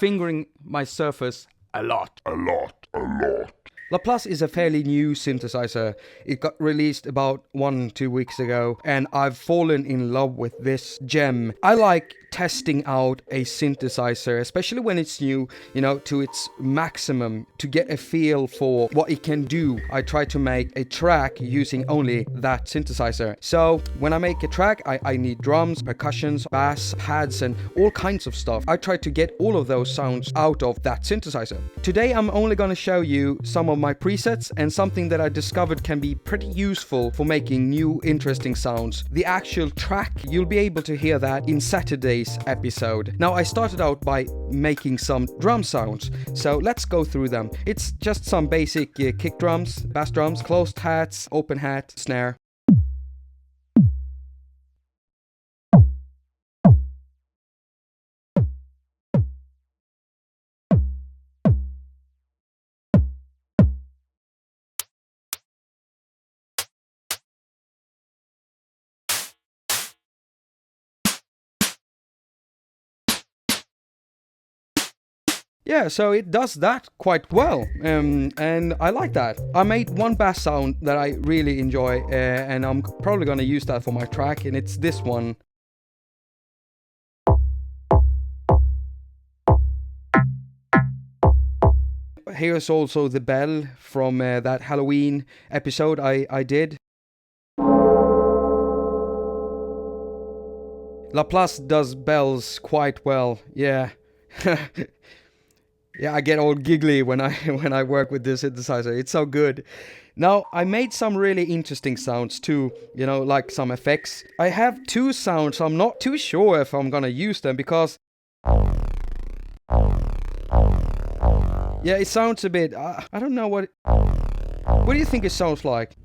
fingering my surface a lot. Laplace is a fairly new synthesizer. It got released about 1-2 weeks ago, and I've fallen in love with this gem. I like testing out a synthesizer, especially when it's new, to its maximum, to get a feel for what it can do. I try to make a track using only that synthesizer. So when I make a track, I need drums, percussions, bass, pads, and all kinds of stuff. I try to get all of those sounds out of that synthesizer. Today I'm only going to show you some of my presets and something that I discovered can be pretty useful for making new interesting sounds. The actual track, you'll be able to hear that in Saturday's episode. Now, I started out by making some drum sounds, so let's go through them. It's just some basic kick drums, bass drums, closed hats, open hat, snare. Yeah, so it does that quite well, and I like that. I made one bass sound that I really enjoy, and I'm probably gonna use that for my track, and it's this one. Here's also the bell from that Halloween episode I did. Laplace does bells quite well, yeah. Yeah, I get all giggly when I work with this synthesizer. It's so good. Now, I made some really interesting sounds too, like some effects. I have 2 sounds. I'm not too sure if I'm gonna use them because... Yeah, it sounds a bit... I don't know what... What do you think it sounds like?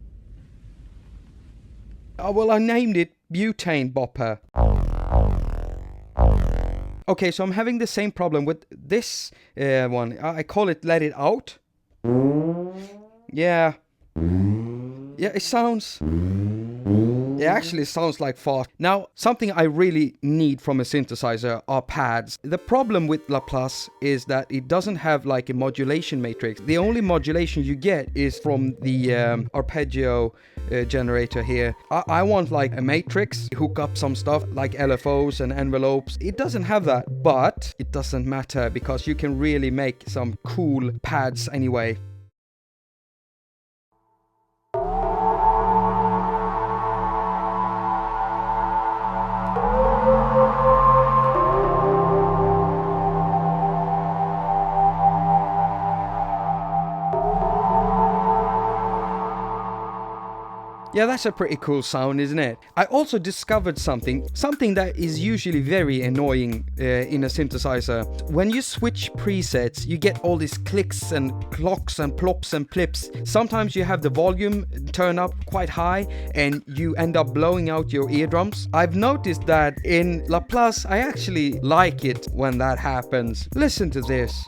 Oh, well, I named it Butane Bopper. Okay, so I'm having the same problem with this one. I call it Let It Out. Yeah. Yeah, it sounds... It actually sounds like fart. Now, something I really need from a synthesizer are pads. The problem with Laplace is that it doesn't have like a modulation matrix. The only modulation you get is from the arpeggio generator here. I want like a matrix, hook up some stuff like LFOs and envelopes. It doesn't have that, but it doesn't matter because you can really make some cool pads anyway. Yeah, that's a pretty cool sound, isn't it? I also discovered something that is usually very annoying in a synthesizer. When you switch presets, you get all these clicks and clocks and plops and plips. Sometimes you have the volume turn up quite high and you end up blowing out your eardrums. I've noticed that in Laplace, I actually like it when that happens. Listen to this.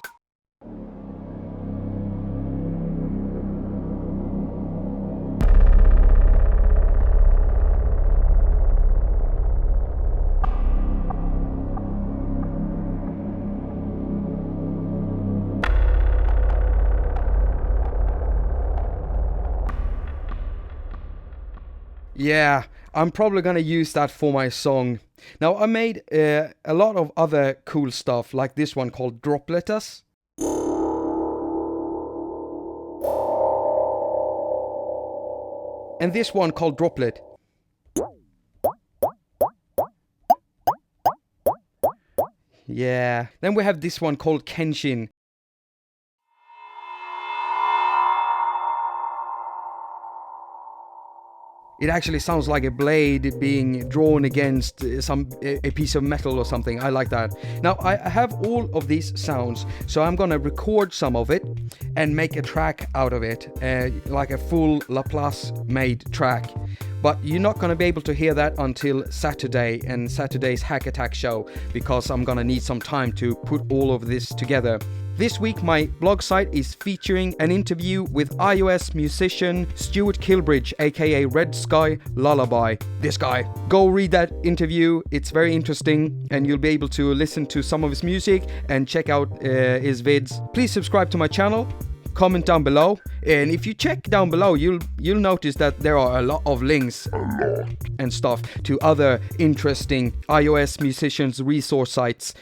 Yeah, I'm probably gonna use that for my song. Now, I made a lot of other cool stuff, like this one called Dropletus. And this one called Droplet. Yeah. Then we have this one called Kenshin. It actually sounds like a blade being drawn against a piece of metal or something. I like that. Now, I have all of these sounds, so I'm gonna record some of it and make a track out of it, like a full Laplace-made track. But you're not gonna be able to hear that until Saturday and Saturday's haQ attaQ show, because I'm gonna need some time to put all of this together. This week, my blog site is featuring an interview with iOS musician Stuart Kilbridge, aka RedSkyLullaby. This guy. Go read that interview. It's very interesting, and you'll be able to listen to some of his music and check out his vids. Please subscribe to my channel. Comment down below, and if you check down below, you'll notice that there are a lot of links and stuff to other interesting iOS musicians resource sites.